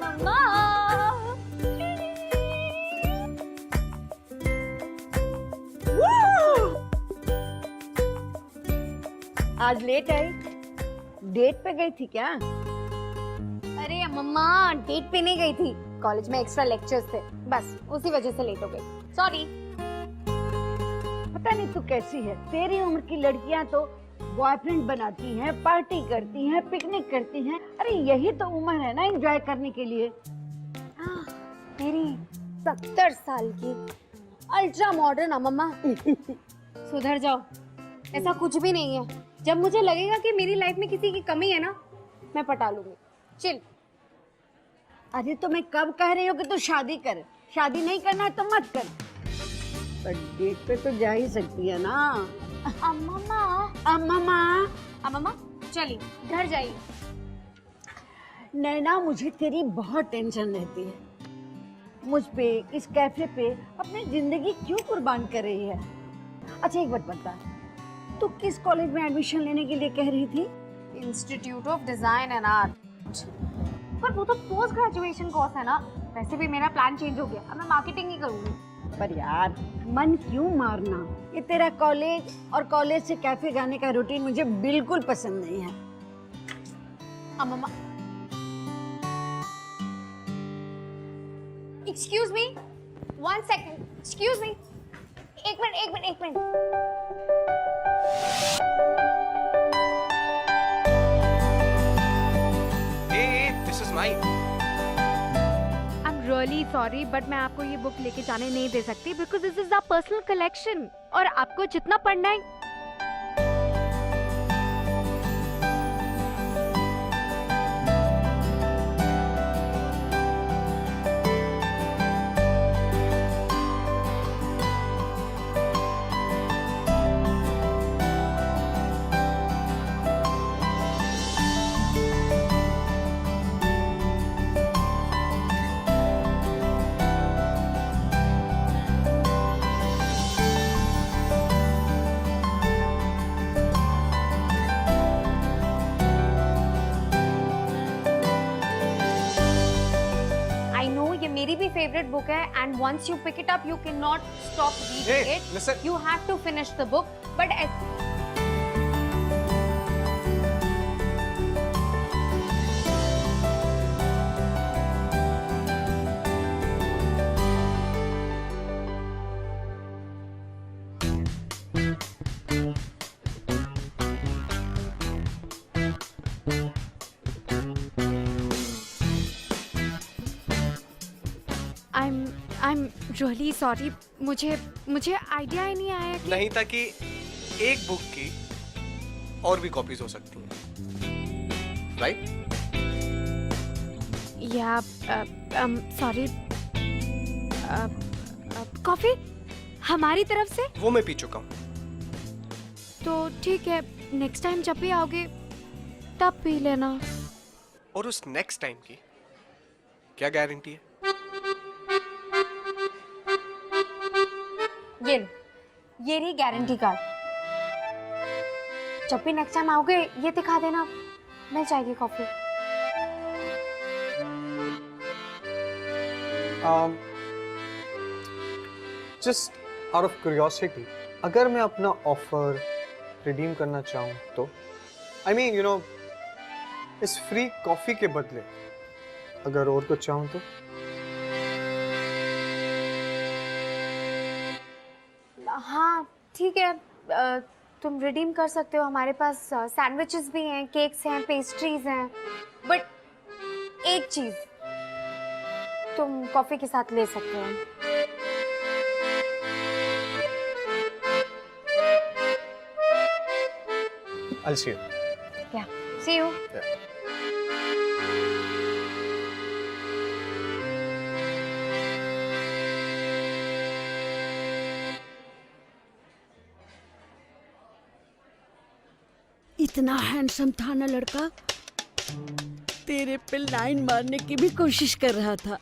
मम्मा। आज लेट आई, डेट पे गई थी क्या? अरे मम्मा, डेट पे नहीं गई थी, कॉलेज में एक्स्ट्रा लेक्चर्स थे, बस उसी वजह से लेट हो गई, सॉरी। पता नहीं तू कैसी है, तेरी उम्र की लड़कियां तो बॉयफ्रेंड बनाती हैं, पार्टी करती हैं, पिकनिक करती हैं। अरे यही तो उम्र है ना एंजॉय करने के लिए। मेरी 70 साल की अल्ट्रा मॉडर्न मम्मा। सुधर जाओ, ऐसा कुछ भी नहीं है। जब मुझे लगेगा कि मेरी लाइफ में किसी की कमी है ना, मैं पटा लूंगी। चिल। अरे तो मैं कब कह रही हूँ कि तू शादी कर, शादी नहीं करना है तो मत कर, पर डेट पे तो जा ही सकती है ना। मम्मा। अम्मा चलिए घर जाइए। नैना, मुझे तेरी बहुत टेंशन रहती है। मुझ पे, इस कैफे पे अपनी जिंदगी क्यों कुर्बान कर रही है? अच्छा एक बात बता, तू किस कॉलेज में एडमिशन लेने के लिए कह रही थी? Institute of design and art. पर वो तो पोस्ट ग्रेजुएशन कोर्स है ना। वैसे भी मेरा प्लान चेंज हो गया, अब मैं मार्केटिंग ही करूंगी। पर यार मन क्यों मारना, ये तेरा कॉलेज और कॉलेज से कैफे जाने का रूटीन मुझे बिल्कुल पसंद नहीं है। मम्मा, excuse me, 1 second, excuse me, एक मिनट। This is mine. I am really sorry, but मैं आपको ये बुक लेके जाने नहीं दे सकती because this is a personal collection और आपको जितना पढ़ना है। आई नो ये मेरी भी फेवरेट बुक है, and once you pick it up you can not stop reading Hey, it. listen. You have to finish the book, but I am really sorry, मुझे आइडिया ही नहीं आया कि नहीं था कि एक बुक की और भी कॉपीज हो सकती हैं, राइट? या सॉरी, कॉफी हमारी तरफ से वो मैं पी चुका हूँ। तो ठीक है, नेक्स्ट टाइम जब भी आओगे तब पी लेना। और उस नेक्स्ट टाइम की क्या गारंटी है? ये रही गारंटी कार्ड। जब भी नेक्स्ट टाइम आओगे ये दिखा देना, मिल जाएगी coffee. Just out of curiosity, अगर मैं अपना ऑफर रिडीम करना चाहूँ तो आई मीन यू नो इस फ्री कॉफी के बदले अगर और कुछ चाहूँ तो? हाँ ठीक है, तुम रिडीम कर सकते हो। हमारे पास सैंडविचेस भी हैं, केक्स हैं, पेस्ट्रीज हैं, बट एक चीज तुम कॉफी के साथ ले सकते हो। I'll see you. क्या? See you. Yeah. इतना हैंडसम था ना लड़का, तेरे पे लाइन मारने की भी कोशिश कर रहा था।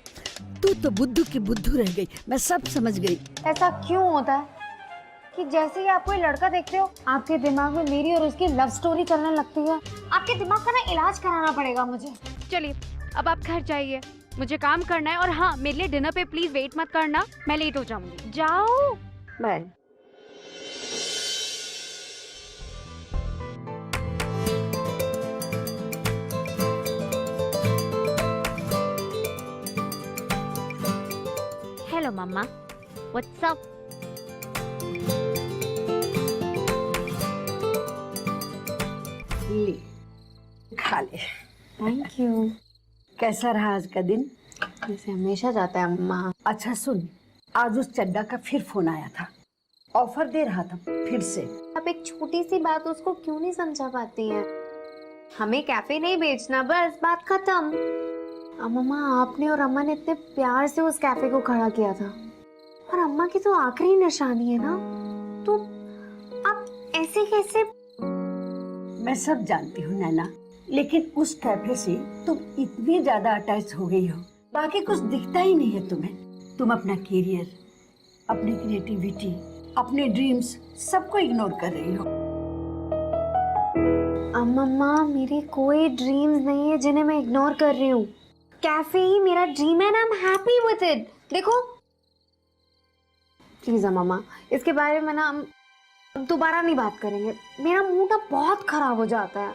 तू तो बुद्धू की बुद्धू रह गई, मैं सब समझ गई। ऐसा क्यों होता है कि जैसे ही आप कोई लड़का देखते हो आपके दिमाग में मेरी और उसकी लव स्टोरी चलने लगती है? आपके दिमाग का ना इलाज कराना पड़ेगा मुझे। चलिए अब आप घर जाइए, मुझे काम करना है। और हाँ, मेरे लिए डिनर पे प्लीज वेट मत करना, मैं लेट हो जाऊंगी। जाओ। बाय। हेलो मम्मा, व्हाट्स अप? ले, खा ले। Thank you. कैसा रहा आज का दिन? जैसे हमेशा जाता है अम्मा। अच्छा सुन, आज उस चड्डा का फिर फोन आया था, ऑफर दे रहा था फिर से। आप एक छोटी सी बात उसको क्यों नहीं समझा पाती हैं? हमें कैफे नहीं बेचना, बस बात खत्म। अम्मा, आपने और अम्मा ने इतने प्यार से उस कैफे को खड़ा किया था, और अम्मा की तो आखिरी निशानी है ना, तो आप ऐसे कैसे? मैं सब जानती हूँ नैना, लेकिन उस कैफे से तुम इतनी ज्यादा अटैच हो गई हो, बाकी कुछ दिखता ही नहीं है तुम्हें। तुम अपना करियर, अपनी क्रिएटिविटी, अपने ड्रीम्स सबको इग्नोर कर रही हो। अम्मा, मेरे कोई ड्रीम्स नहीं है जिन्हें मैं इग्नोर कर रही हूँ। कैफे ही मेरा ड्रीम है, I am happy with it. देखो प्लीज अम्मा, इसके बारे में ना हम दोबारा नहीं बात करेंगे। मेरा मूड ना बहुत खराब हो जाता है।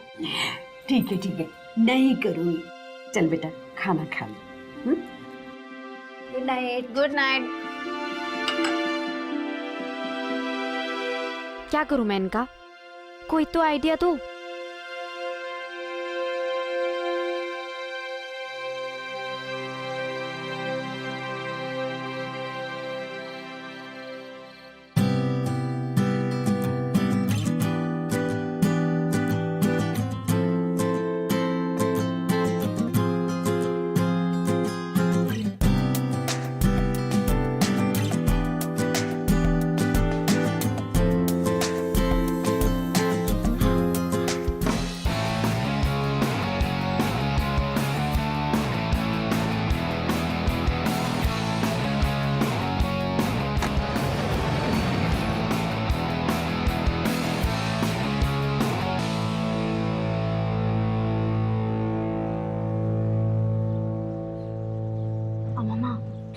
ठीक है, नहीं करूँगी। चल बेटा, खाना खा ले। Good night. Good night. क्या करूं मैं इनका? कोई तो आइडिया दो।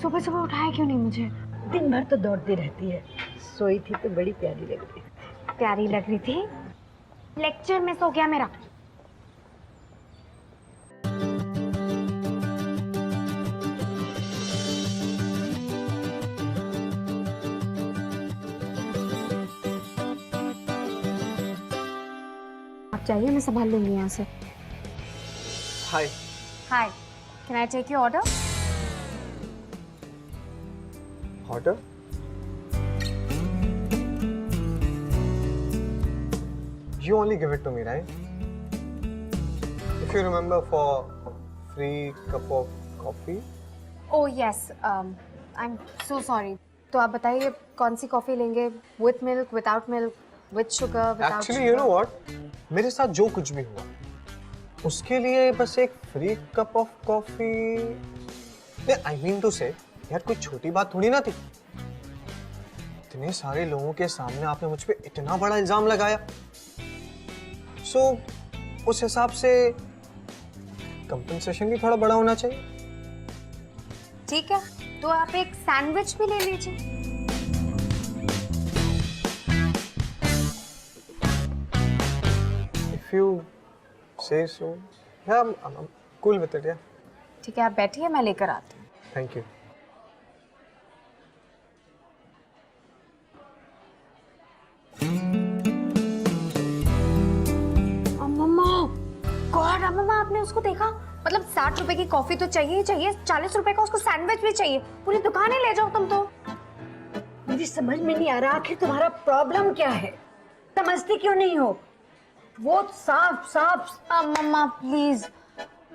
सुबह सुबह उठाया क्यों नहीं मुझे? दिन भर तो दौड़ती रहती है, सोई थी तो बड़ी प्यारी लग रही थी। प्यारी लग रही थी? लेक्चर मिस हो गया मेरा। आप चाहिए, मैं संभाल लूंगी यहाँ से। Hi. Hi, can I take your order? Order? You only give it to me, right? If you remember, for free cup of coffee. Oh yes, I'm so sorry. तो आप बताइए कौन सी कॉफी लेंगे? With milk, without milk, with sugar, without Actually, sugar? you know what? मेरे साथ जो कुछ भी हुआ, उसके लिए बस एक free cup of coffee. I mean to say, यार कोई छोटी बात थोड़ी ना थी। इतने सारे लोगों के सामने आपने मुझ पे इतना बड़ा इल्जाम लगाया। So, उस हिसाब से कंपनसेशन भी थोड़ा बड़ा होना चाहिए। ठीक है, तो आप एक सैंडविच भी ले लीजिए। If you say so, yeah, I'm cool with it, yeah. ठीक है, आप बैठिए, मैं लेकर आती हूँ। Thank you. गॉड अम्मा, आपने उसको देखा? मतलब 60 रुपए की कॉफी तो चाहिए ही चाहिए, 40 रुपए का उसको सैंडविच भी चाहिए। पूरी दुकान ही ले जाओ तुम तो। मुझे समझ में नहीं आ रहा, आखिर तुम्हारा प्रॉब्लम क्या है? समझती क्यों नहीं हो? वो साफ साफ। मम्मा प्लीज,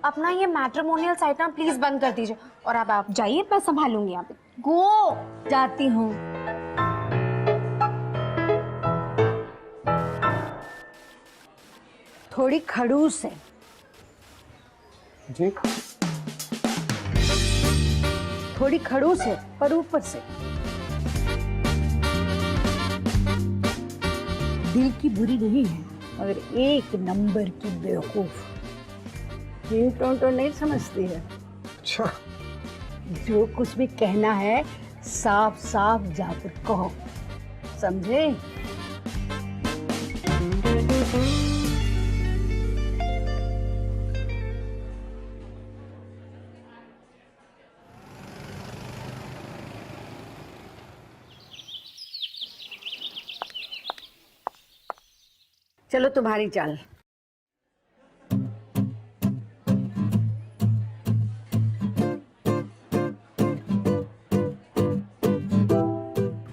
अपना ये मैट्रिमोनियल साइट ना प्लीज बंद कर दीजिए, और अब आप जाइए, मैं संभालूंगी यहाँ पे। गो। जाती हूँ। थोड़ी खड़ूस है। जी थोड़ी खड़ूस है पर ऊपर से दिल की बुरी नहीं है, मगर एक नंबर की बेवकूफ। ये टोन नहीं समझती है। अच्छा, जो कुछ भी कहना है साफ साफ जाकर कहो, समझे? चलो तुम्हारी चाल।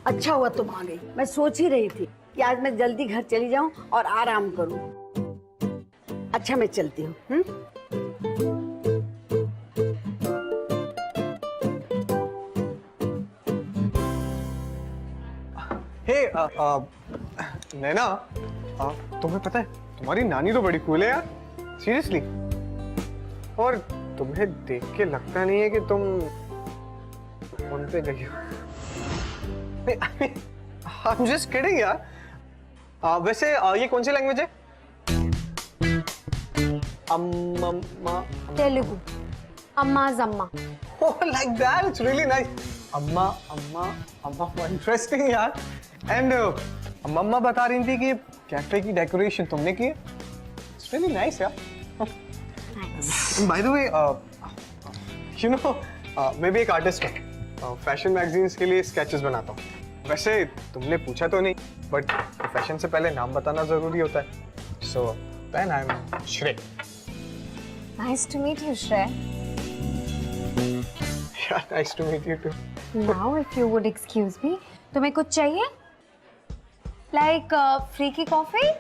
अच्छा हुआ तुम आ गई। मैं सोच ही रही थी कि आज मैं जल्दी घर चली जाऊं और आराम करूं। अच्छा मैं चलती हूँ। हे नैना, तुम्हें पता है तुम्हारी नानी तो बड़ी कूल है यार, सीरियसली। और तुम्हें देख के लगता नहीं है कि तुम उन पे गई हो। I'm just kidding यार। वैसे ये कौन सी लैंग्वेज है? अम्मा। तेलुगु। अम्मा जम्मा। Oh, like that, it's really nice. अम्मा अम्मा अम्मा, इंटरेस्टिंग यार। एंड मम्मा बता रही थी कि कैफे की डेकोरेशन तुमने की है। It's really nice यार। And by the way, you know, मैं भी एक आर्टिस्ट हूँ। फैशन मैगजीन्स के लिए स्केचेस बनाता हूँ। वैसे तुमने पूछा तो नहीं, बट प्रोफेशन से पहले नाम बताना जरूरी होता है। So then I'm Shrey. Nice to meet you, Shrey. Yeah, nice to meet you too. Now, if you would excuse me, तुम्हें कुछ चाहिए? Like free की coffee?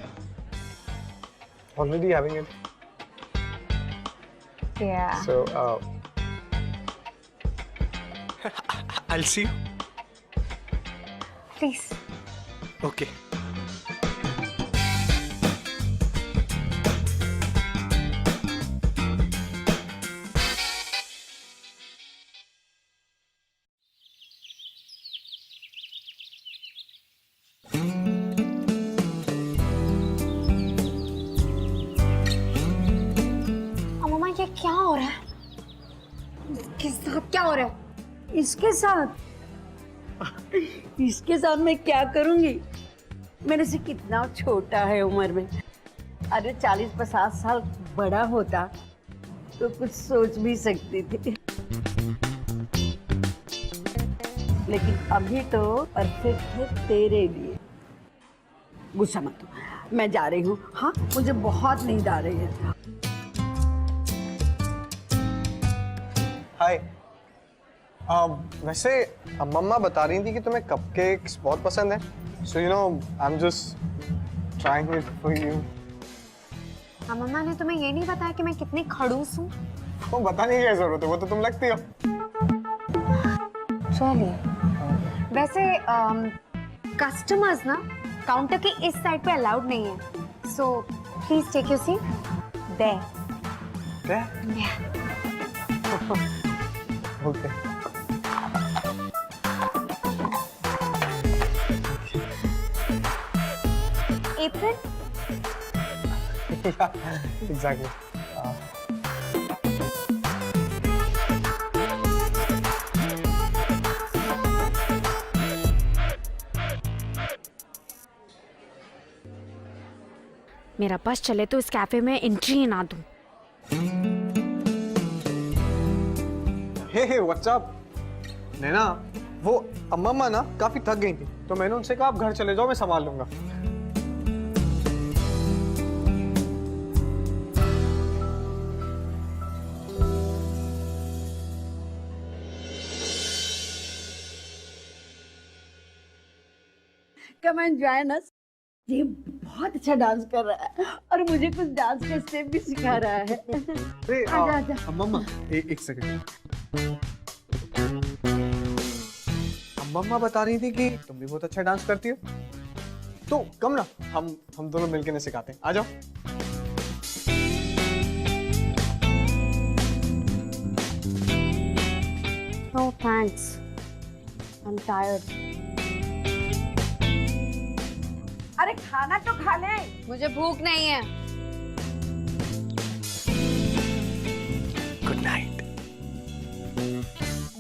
Already having it. Yeah. So I'll see you. Please. Okay. अम्मा ये क्या हो रहा है? किस साथ क्या हो रहा है? इसके साथ इसके साथ मैं क्या करूंगी? मेरे से कितना छोटा है उम्र में। अरे 40-50 साल बड़ा होता तो कुछ सोच भी सकती थी, लेकिन अभी तो परफेक्ट है तेरे लिए। गुस्सा मत हो, मैं जा रही हूँ। हाँ, मुझे बहुत नींद आ रही है। हाय। वैसे मम्मा बता रही थी कि तुम्हें कपकेक्स बहुत पसंद है। So you know, I am just trying it for you. अम्मा ने तुम्हें ये नहीं बताया कि मैं कितनी खड़ूस हूँ? वो बताने की क्या जरूरत है, वो तो तुम लगती हो। चलिए। वैसे कस्टमर्स ना काउंटर के इस साइड पे अलाउड नहीं है, so please take your seat there. Okay. Apron? Yeah, exactly. मेरा बस चले तो इस कैफे में एंट्री ही ना दूं। Hey what's up? नैना, वो अम्मा ना काफी थक गई थी, तो मैंने उनसे कहा आप घर चले जाओ, मैं संभाल लूंगा। Come and join us. ये बहुत अच्छा डांस कर रहा है और मुझे कुछ डांस के स्टेप भी सिखा रहा है। अरे आजा, आजा। अम्मा, एक सेकंड। अम्मा बता रही थी कि तुम भी बहुत अच्छा डांस करती हो, तो कम ना हम दोनों मिलकर सिखाते हैं। आ जाओ। No thanks, I am tired. अरे खाना तो खा ले। मुझे भूख नहीं है। Good night.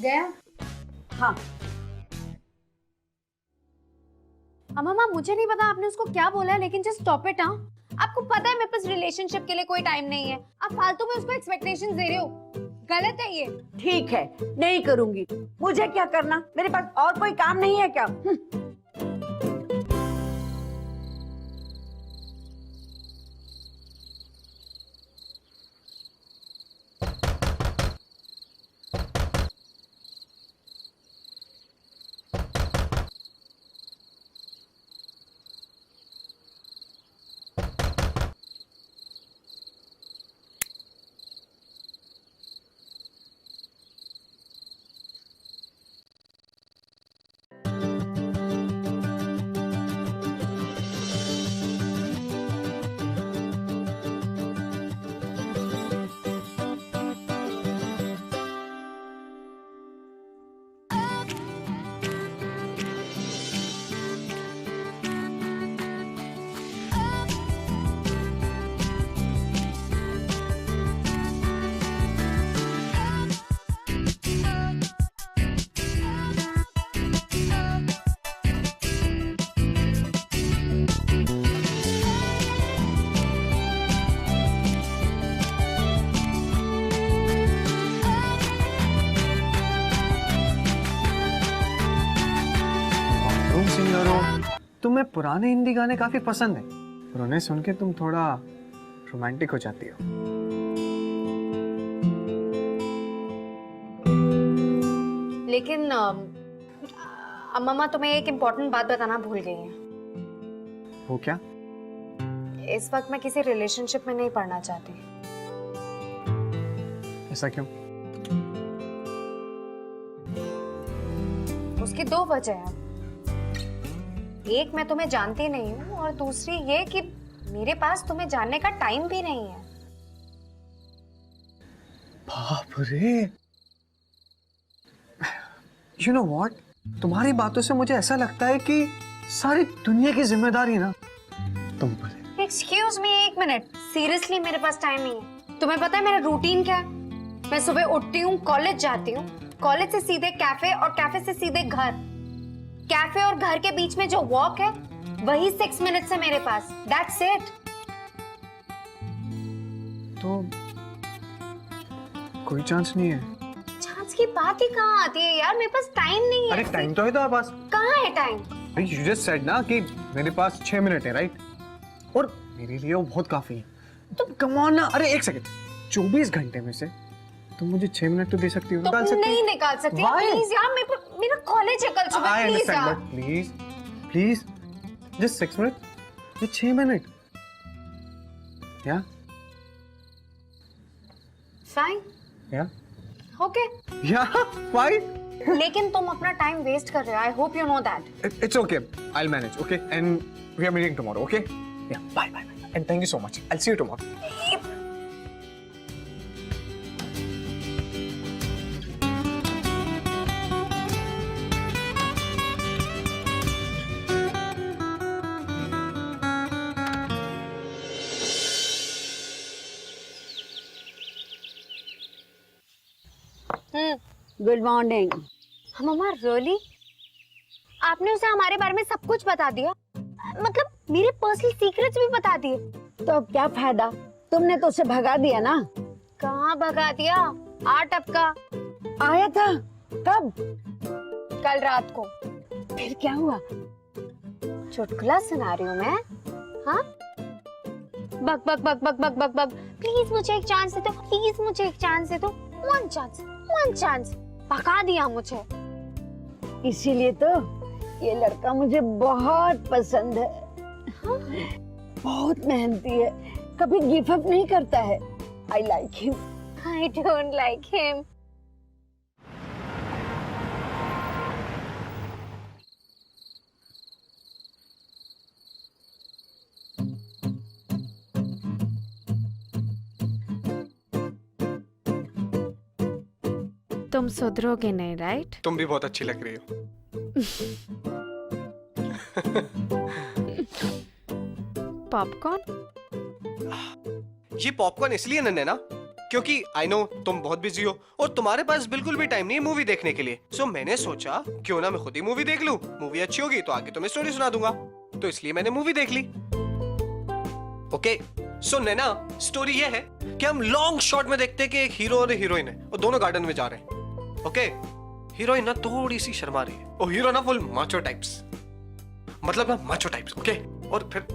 गया? हाँ, अम्मा मुझे नहीं पता आपने उसको क्या बोला है, लेकिन जस्ट स्टॉप इट। हाँ, आपको पता है मेरे पास रिलेशनशिप के लिए कोई टाइम नहीं है। आप फालतू में उसको एक्सपेक्टेशंस दे रहे हो, गलत है ये। ठीक है, नहीं करूंगी। मुझे क्या करना, मेरे पास और कोई काम नहीं है क्या? तुम्हें पुराने हिंदी गाने काफी पसंद है और उन्हें सुन के तुम थोड़ा रोमांटिक हो जाती हो। लेकिन अम्मा तुम्हें एक इम्पोर्टेंट बात बताना भूल गई है। वो क्या? इस वक्त मैं किसी रिलेशनशिप में नहीं पड़ना चाहती। ऐसा क्यों? उसकी दो वजह है। एक, मैं तुम्हें जानती नहीं हूँ, और दूसरी ये कि मेरे पास तुम्हें जानने का टाइम भी नहीं है। बाप रे! You know what? तुम्हारी बातों से मुझे ऐसा लगता है कि सारी दुनिया की जिम्मेदारी ना तुम पर है। एक्सक्यूज मी, एक मिनट। सीरियसली मेरे पास टाइम नहीं है। तुम्हें पता है मेरा रूटीन क्या है? मैं सुबह उठती हूँ, कॉलेज जाती हूँ, कॉलेज से सीधे कैफे और कैफे से सीधे घर। कैफे और घर के बीच में जो वॉक है वही 6 मिनट्स है मेरे पास। That's it. तो कोई चांस नहीं है? चांस की बात ही कहाँ आती है यार, मेरे पास टाइम नहीं है। अरे टाइम तो है तुम्हारे पास। कहाँ है टाइम? You just said ना कि मेरे पास 6 मिनट है, राइट? और मेरे लिए वो बहुत काफी है। तुम कमाओ ना। अरे एक सेकंड, 24 घंटे में से तुम मुझे 6 मिनट तो दे सकती हो, निकाल सकती हो? नहीं निकाल सकती। प्लीज यार, मेरा कॉलेज है कल सुबह। प्लीज यार, प्लीज प्लीज जस्ट 6 मिनट, ये 6 मिनट। या फाइन, या ओके। या फाइन। लेकिन तुम अपना टाइम वेस्ट कर रहे हो। I hope you know that. It's okay. I'll manage. Okay, and we are meeting tomorrow. Okay? Yeah. Bye. And thank you so much. I'll see you tomorrow. Good morning. मम्मा really? आपने उसे हमारे बारे में सब कुछ बता दिया? मतलब मेरे पर्सनल सीक्रेट्स भी बता दिए? तो अब क्या फायदा, तुमने तो उसे भगा दिया ना। कहाँ भगा दिया? 8 टपका आया था कब? कल रात को। फिर क्या हुआ? चुटकुला सुना रही हूँ मैं। हाँ, बक बक बक बक बक बक बक। प्लीज मुझे एक चांस दे दो, प्लीज मुझे एक चांस दे दो। One chance. भगा दिया मुझे। इसीलिए तो ये लड़का मुझे बहुत पसंद है। हाँ? बहुत मेहनती है, कभी गिव अप नहीं करता है। I like him. I don't like him. तुम सुधरोगे नहीं, राइट? तुम भी बहुत अच्छी लग रही हो। पॉपकॉर्न? ये पॉपकॉर्न इसलिए नन्हे ना क्योंकि आई नो तुम बहुत बिजी हो और तुम्हारे पास बिल्कुल भी टाइम नहीं है मूवी देखने के लिए। सो मैंने सोचा क्यों ना मैं खुद ही मूवी देख लूं। मूवी अच्छी होगी तो आगे तुम्हें स्टोरी सुना दूंगा, तो इसलिए मैंने मूवी देख ली। ओके सो नैना, स्टोरी ये है कि हम लॉन्ग शॉट में देखते हैं कि एक हीरो और हीरोइन है और दोनों गार्डन में जा रहे हैं। ओके, हीरोइन ना थोड़ी सी शर्मा रही है और हीरो ना फुल माचो टाइप्स, मतलब ना माचो टाइप्स। ओके, और फिर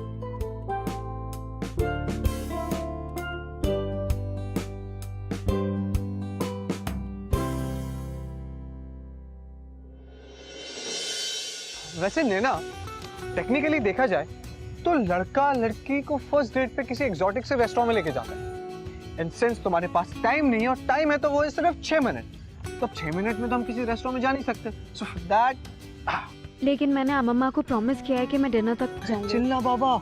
वैसे नैना, टेक्निकली देखा जाए तो लड़का लड़की को फर्स्ट डेट पे किसी एग्जॉटिक से रेस्टोरेंट में लेके जाता है। एंड सिंस तुम्हारे पास टाइम नहीं है और टाइम है तो वो है सिर्फ 6 मिनट, तो 6 मिनट में तो हम किसी रेस्टोरेंट में जा नहीं सकते। सो दैट लेकिन मैंने अम्मा को प्रॉमिस किया है कि मैं डिनर तक जाऊंगी। चिल्ला बाबा,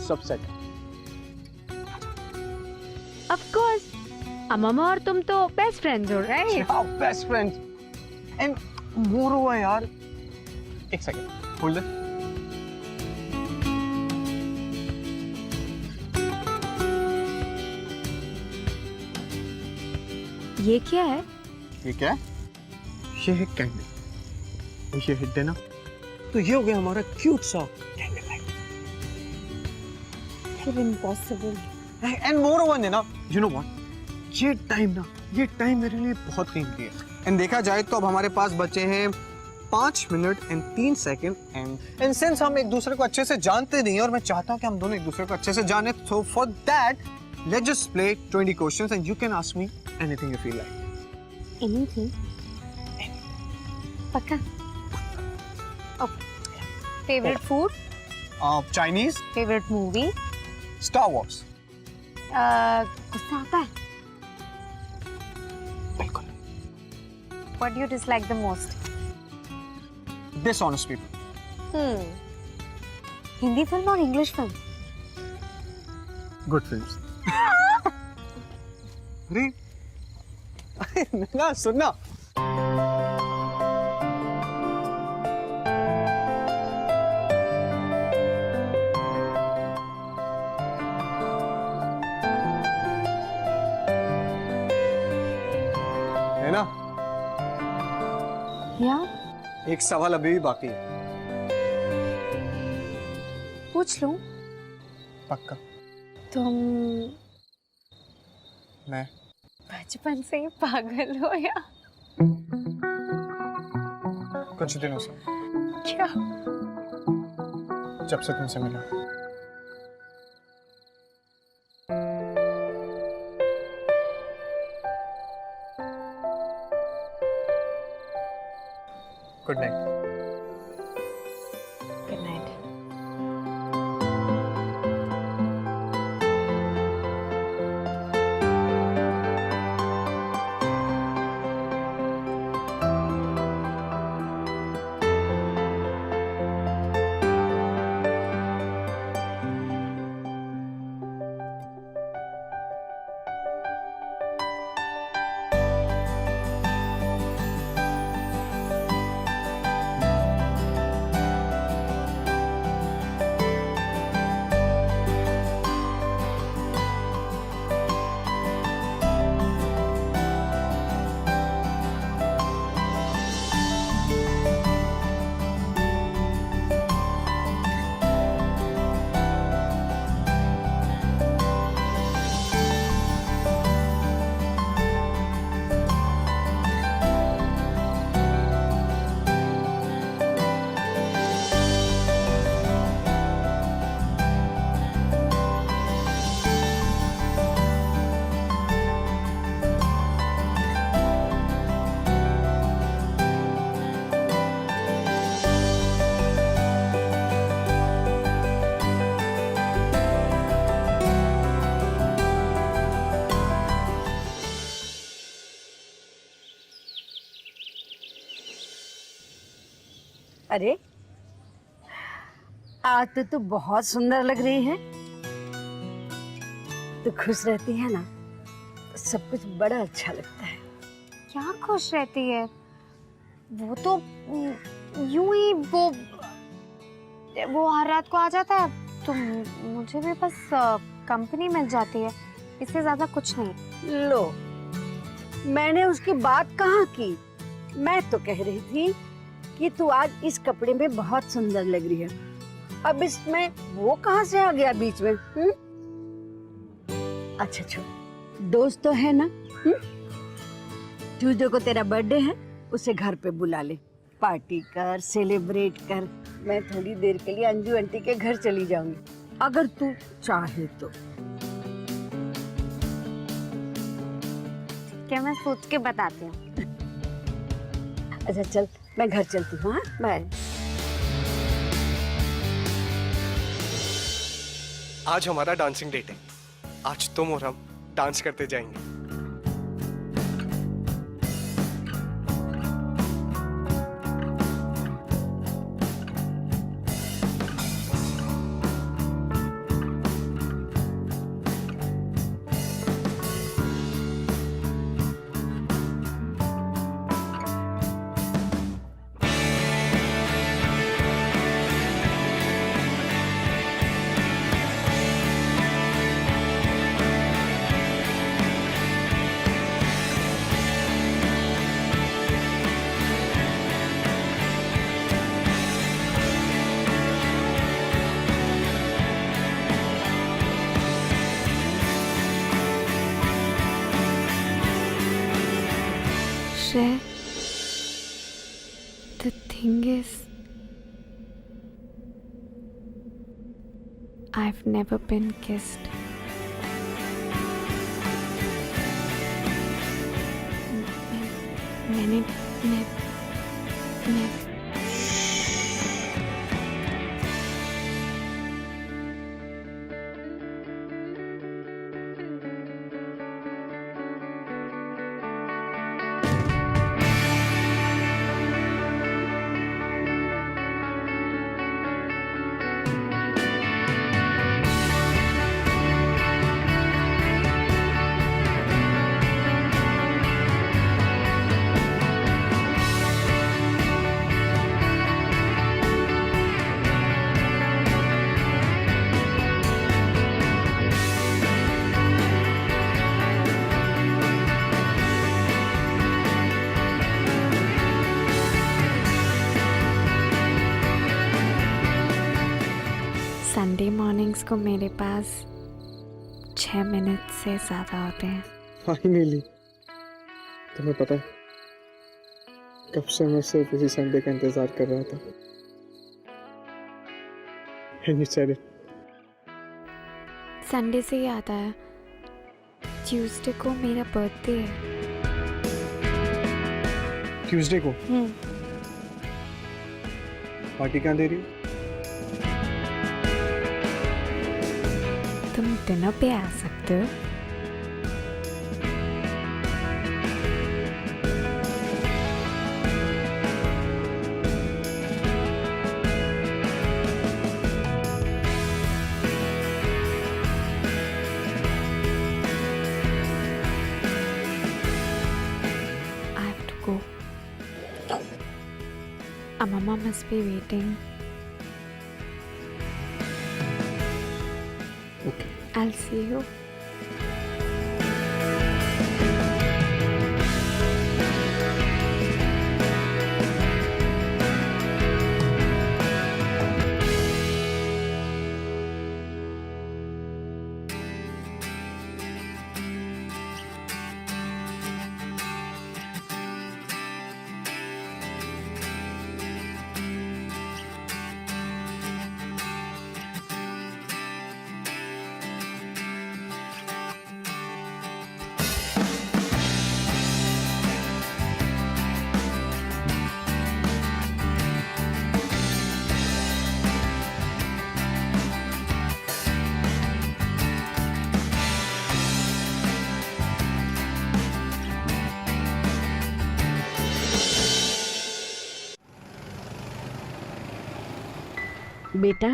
सब सेट। ऑफ कोर्स, अम्मा और तुम तो बेस्ट फ्रेंड्स हो, राइट? हाँ, बेस्ट फ्रेंड्स। एंड मोर हुआ यार, एक सेकंड होल्ड इट। ये क्या है? ये क्या है? ये है कैंडल और ये है डिनर। तो ये हो गया हमारा क्यूट सा कैंडल लाइट। फिर impossible. And more over Naina, you know what, ये टाइम मेरे लिए बहुत कीमती है। एंड देखा जाए तो अब हमारे पास बचे हैं 5 minute and 3 second. And since हम एक दूसरे को अच्छे से जानते नहीं और मैं चाहता हूँ कि हम दोनों एक दूसरे को अच्छे से जाने, so for that let's just play 20 questions and you can ask me anything you feel like. Anything? पक्का? Favorite food? Chinese, Favorite movie? Star Wars. गुस्सा आता है? बिल्कुल। What do you dislike the most? Dishonest people. Hindi film और English film? Good films. अरे ना सुनना, है ना? या एक सवाल अभी भी बाकी है। पूछ लूं? पक्का? तुम मैं बचपन से ही पागल हो या कुछ दिनों से, क्या? जब से तुमसे मिला। Good night. Good night. अरे आज तो तू बहुत सुंदर लग रही है। तू खुश रहती है ना तो सब कुछ बड़ा अच्छा लगता है। क्या खुश रहती है? वो तो यूं ही वो हर रात को आ जाता है, तो मुझे भी बस कंपनी मिल जाती है, इससे ज्यादा कुछ नहीं। लो, मैंने उसकी बात कहाँ की? मैं तो कह रही थी कि तू आज इस कपड़े में बहुत सुंदर लग रही है। अब इसमें वो कहाँ से आ गया बीच में? अच्छा छोड़, दोस्त तो है ना? ट्यूसडे को तेरा बर्थडे है, उसे घर पे बुला ले, पार्टी कर, सेलिब्रेट कर। मैं थोड़ी देर के लिए अंजू आंटी के घर चली जाऊंगी, अगर तू चाहे तो। क्या मैं सोच के बताती हूँ। अच्छा चल, मैं घर चलती हूँ। हाँ, बाय। आज हमारा डांसिंग डेट है। आज तुम और हम डांस करते जाएंगे। Shreya, the thing is, I've never been kissed. मैंने संडे मॉर्निंग्स को मेरे पास 6 मिनट से ज़्यादा होते हैं। फाइनली, तुम्हें पता है कब से मैं सिर्फ इसी संडे का इंतजार कर रहा था। And you said it. Sunday से ही आता है, ट्यूसडे को मेरा बर्थडे है। ट्यूसडे को पार्टी कहाँ दे रही हो? तुम डिनर पे आ सकते हो। I have to go. Mama must be waiting. Okay. I'll see you. बेटा,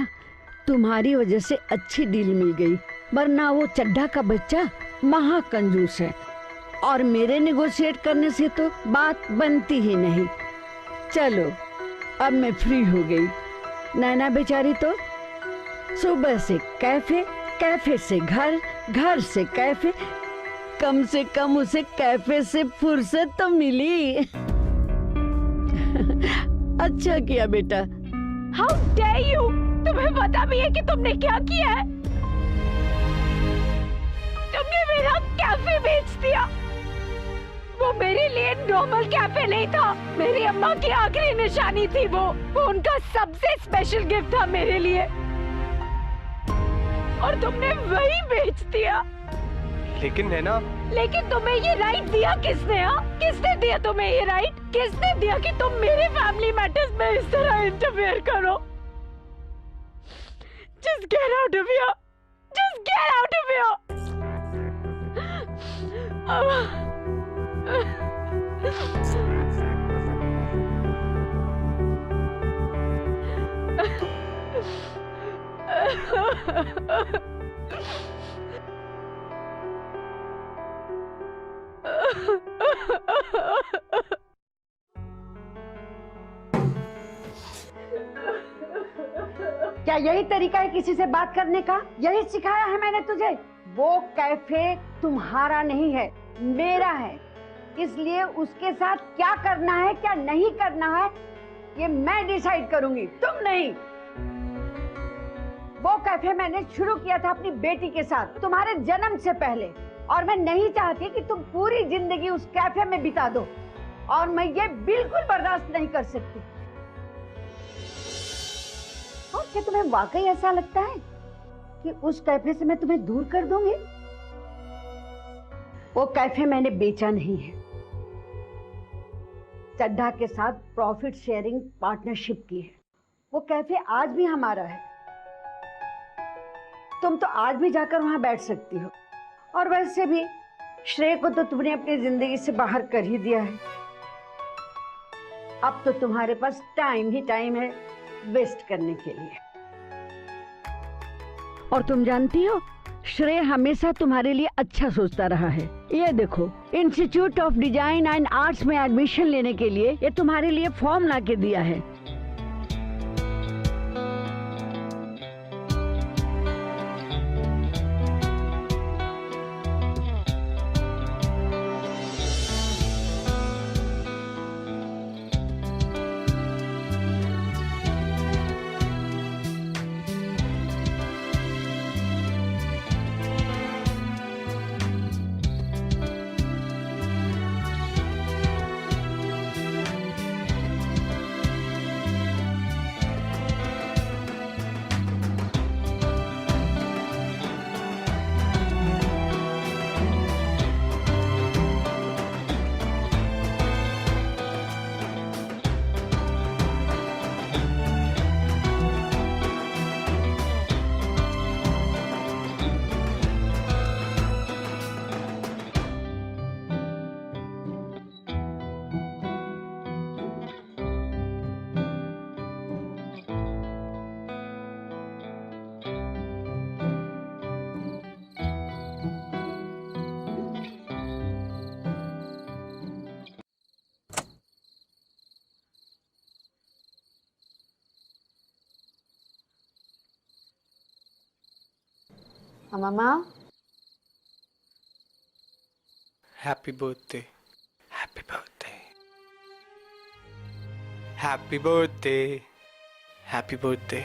तुम्हारी वजह से अच्छी डील मिल गई, वरना वो चड्ढा का बच्चा महाकंजूस है। और मेरे नेगोशिएट करने से तो बात बनती ही नहीं। चलो अब मैं फ्री हो गई। नैना बेचारी तो सुबह से कैफे, कैफे से घर, घर से कैफे, कम से कम उसे कैफे से फुर्सत तो मिली। अच्छा किया बेटा। How dare you! तुम्हें पता भी है कि तुमने क्या किया है? तुमने मेरा कैफे बेच दिया। वो मेरे लिए नॉर्मल कैफे नहीं था, मेरी अम्मा की आखिरी निशानी थी। वो उनका सबसे स्पेशल गिफ्ट था मेरे लिए, और तुमने वही बेच दिया। लेकिन नैना, लेकिन तुम्हें ये राइट दिया किसने? किसने दिया तुम्हें ये राइट? किसने दिया कि तुम मेरे फैमिली मैटर्स में इस तरह इंटरफेयर करो? Just get out of here! Just get out of here! क्या यही तरीका है किसी से बात करने का? यही सिखाया है मैंने तुझे? वो कैफे तुम्हारा नहीं है, मेरा है। इसलिए उसके साथ क्या करना है, क्या नहीं करना है, ये मैं डिसाइड करूंगी, तुम नहीं। वो कैफे मैंने शुरू किया था अपनी बेटी के साथ, तुम्हारे जन्म से पहले, और मैं नहीं चाहती कि तुम पूरी जिंदगी उस कैफे में बिता दो, और मैं ये बिल्कुल बर्दाश्त नहीं कर सकती। और क्या तुम्हें वाकई ऐसा लगता है कि उस कैफे से मैं तुम्हें दूर कर दूंगी? वो कैफे मैंने बेचा नहीं है, चड्ढा के साथ प्रॉफिट शेयरिंग पार्टनरशिप की है। वो कैफे आज भी हमारा है, तुम तो आज भी जाकर वहां बैठ सकती हो। और वैसे भी श्रेय को तो तुमने अपनी जिंदगी से बाहर कर ही दिया है। अब तो तुम्हारे पास टाइम ही टाइम है वेस्ट करने के लिए। और तुम जानती हो, श्रेय हमेशा तुम्हारे लिए अच्छा सोचता रहा है। ये देखो, institute of design and arts में एडमिशन लेने के लिए ये तुम्हारे लिए फॉर्म ला के दिया है। मामा, happy birthday, happy birthday, happy birthday, happy birthday.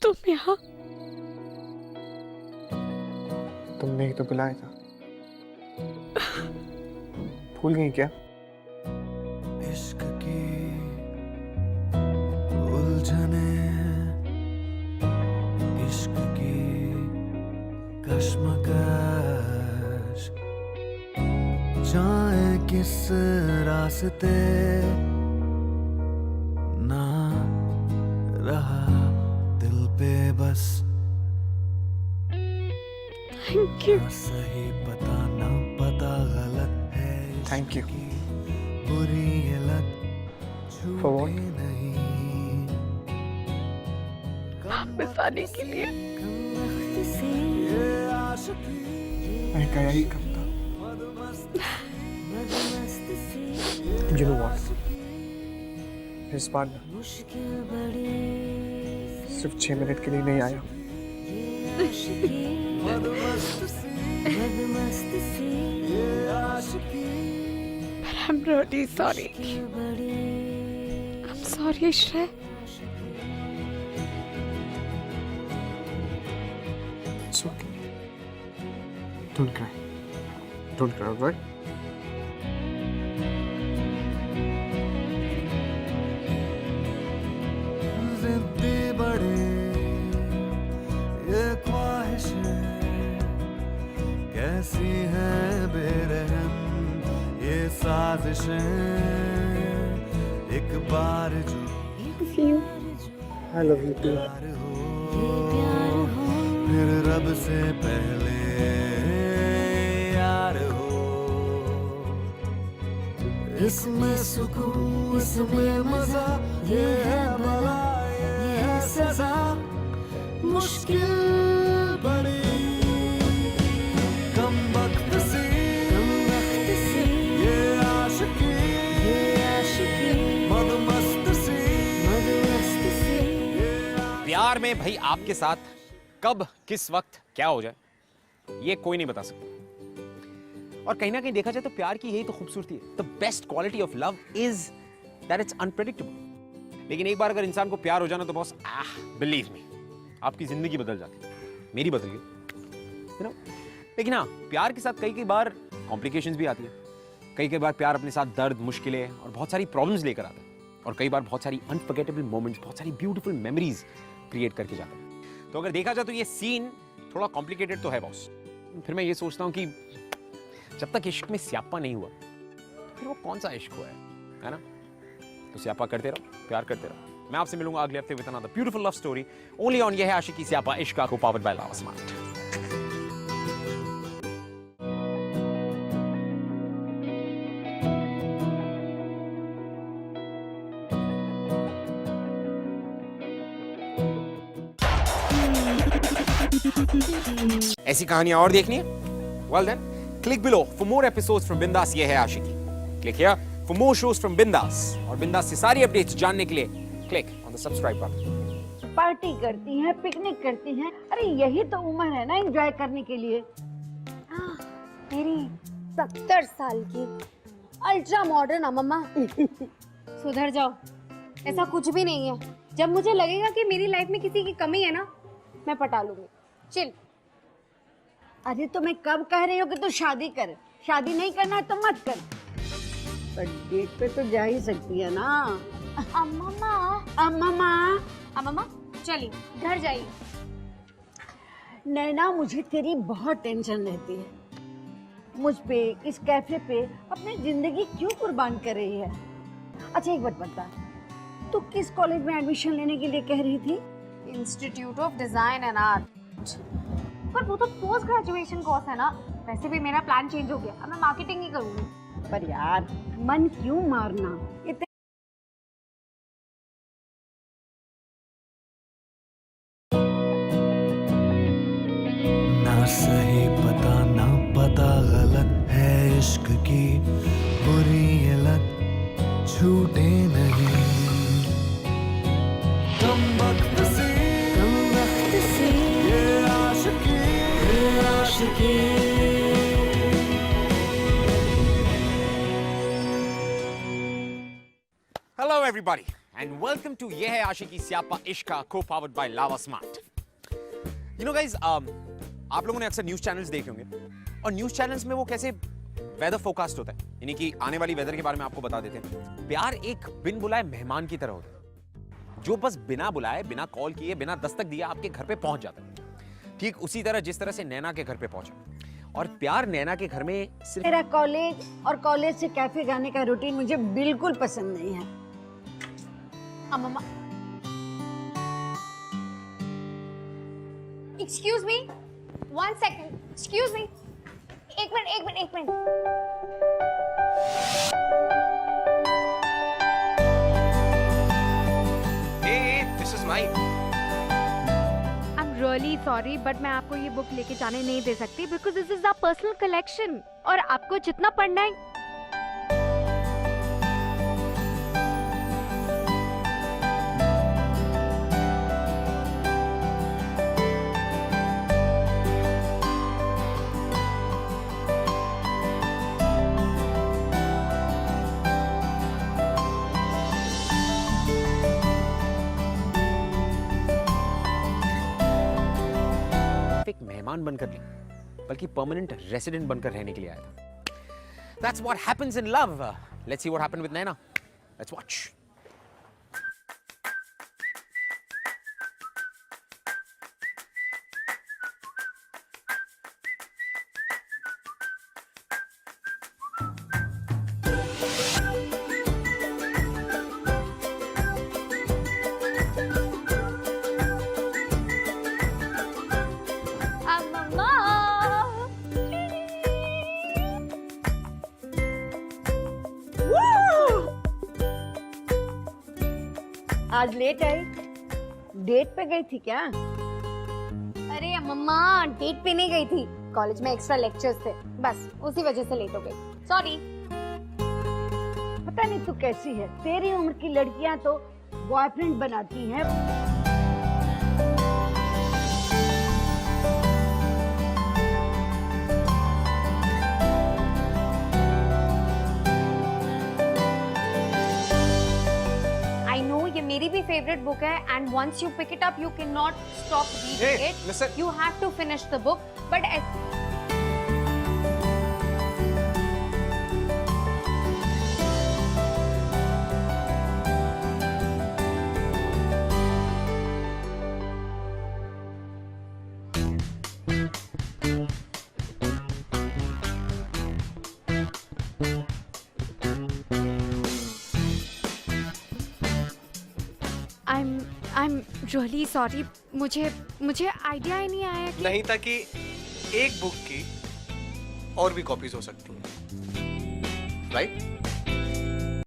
तुम यहाँ? तुमने ही तो बुलाया था, भूल गई क्या? इश्क की उलझने, इश्क की कश्मकश, जाए किस रास्ते, ना रहा दिल पे बस थैंक यू। ना सही पता ना पता गलत है Thank you. इसकी, बुरी ये लत For what? छूटे नहीं। वापस आने के लिए। ये आशिकी मैं गया ही कब था। You know what? इस बार ना सिर्फ 6 मिनट के लिए नहीं आया। I'm really sorry. I'm sorry, Shrey. It's okay. Don't cry. Don't cry, alright? जिद्दी बड़े ये ख्वाहिशें कैसी हैं बेरहम ये साजिशें, एक बार जो I love you too. प्यार हो फिर रब से पहले यार हो, इसमें सुकून इसमें मजा, ये है बला ये है सजा, मुश्किल बड़ी कम वक्त सी ये आशिकी मदमस्त सी। प्यार में भाई आपके साथ कब किस वक्त क्या हो जाए ये कोई नहीं बता सकता। और कहीं ना कहीं देखा जाए तो प्यार की यही तो खूबसूरती है। The best quality of love is that it's unpredictable. लेकिन एक बार अगर इंसान को प्यार हो जाना तो बॉस बिलीव मी आपकी जिंदगी बदल जाती है। मेरी बदल गई यू नो। लेकिन हाँ प्यार के साथ कई बार कॉम्प्लिकेशंस भी आती है। कई बार प्यार अपने साथ दर्द मुश्किलें और बहुत सारी प्रॉब्लम्स लेकर आता है। और कई बार बहुत सारी अनफॉरगेटेबल मोमेंट्स बहुत सारी ब्यूटीफुल मेमोरीज क्रिएट करके जाता है। तो अगर देखा जाए तो ये सीन थोड़ा कॉम्प्लिकेटेड तो है बॉस। फिर मैं ये सोचता हूँ कि जब तक इश्क में स्यापा नहीं हुआ फिर वो कौन सा इश्क हुआ है ना। तो स्यापा करते रहो प्यार करते रहो। मैं आपसे मिलूंगा अगले हफ्ते with another beautiful love story only on ये है आशिकी स्यापा इश्क को पावर्ड बाय लावा स्मार्ट। ऐसी कहानियां और देखनी है? Well then, click below for more episodes from बिंदास ये है आशिकी। Click here for more shows from बिंदास और बिंदास से सारी अपडेट्स जानने के लिए click on the subscribe button। Party करती हैं, पिकनिक करती हैं, अरे यही तो उम्र है ना एंजॉय करने के लिए। मेरी 70 साल की अल्ट्रा मॉडर्न अम्मा सुधर जाओ। ऐसा कुछ भी नहीं है। जब मुझे लगेगा कि मेरी लाइफ में किसी की कमी है ना मैं पटा लूंगी। चिल। अरे तो मैं कब कह रही हूँ कि तू शादी कर, शादी नहीं करना है तो मत कर, पर डेट पे तो जा ही सकती है ना। अम्मा चलिए घर जाइए। नैना मुझे तेरी बहुत टेंशन रहती है। मुझ पे इस कैफे पे अपनी जिंदगी क्यों कुर्बान कर रही है? अच्छा एक बात बता, तू किस कॉलेज में एडमिशन लेने के लिए कह रही थी? Institute of design and art. पर वो तो पोस्ट ग्रेजुएशन कोर्स है ना। वैसे भी मेरा प्लान चेंज हो गया, अब मैं मार्केटिंग ही करूंगी। पर यार मन क्यों मारना, इतने ना सही पता ना पता गलत है इश्क की, बुरी ये लत छूटे नहीं। कम वक्त सी ये आशिकी Hello everybody and welcome to ये है आशिकी स्यापा इश्क को powered by lava smart. You know guys, आप लोगों ने अक्सर न्यूज चैनल्स देखे होंगे और न्यूज चैनल्स में वो कैसे वेदर फोरकास्ट होता है, यानी कि आने वाली वेदर के बारे में आपको बता देते हैं। प्यार एक बिन बुलाए मेहमान की तरह होता है जो बस बिना बुलाए बिना कॉल किए बिना दस्तक दिए आपके घर पे पहुंच जाता है। ठीक उसी तरह जिस तरह से नैना के घर पे पहुंचा। और प्यार नैना के घर में सिर्फ मेरा कॉलेज और कॉलेज से कैफे जाने का रूटीन मुझे बिल्कुल पसंद नहीं है। अम्मा excuse me, 1 second. Excuse me. एक minute. Hey, this is mine. I'm really sorry, but मैं आपको ये बुक लेके जाने नहीं दे सकती because this is our personal collection. और आपको जितना पढ़ना है एक मेहमान बनकर नहीं बल्कि परमानेंट रेसिडेंट बनकर रहने के लिए आया था. That's what happens in love. Let's see what happened with Naina. Let's watch. मम्मा. आज लेट आई, डेट पे गई थी क्या? अरे मम्मा, डेट पे नहीं गई थी. कॉलेज में एक्स्ट्रा लेक्चर्स थे, बस उसी वजह से लेट हो गई. सॉरी. पता नहीं तू कैसी है, तेरी उम्र की लड़कियां तो बॉयफ्रेंड बनाती हैं. आई नो ये मेरी भी फेवरेट बुक है and once you pick it up you can not stop reading Hey, it. listen. You have to finish the book, but I'm really sorry. मुझे आइडिया ही नहीं आया कि नहीं था कि एक बुक की और भी कॉपीज हो सकती हैं, राइट?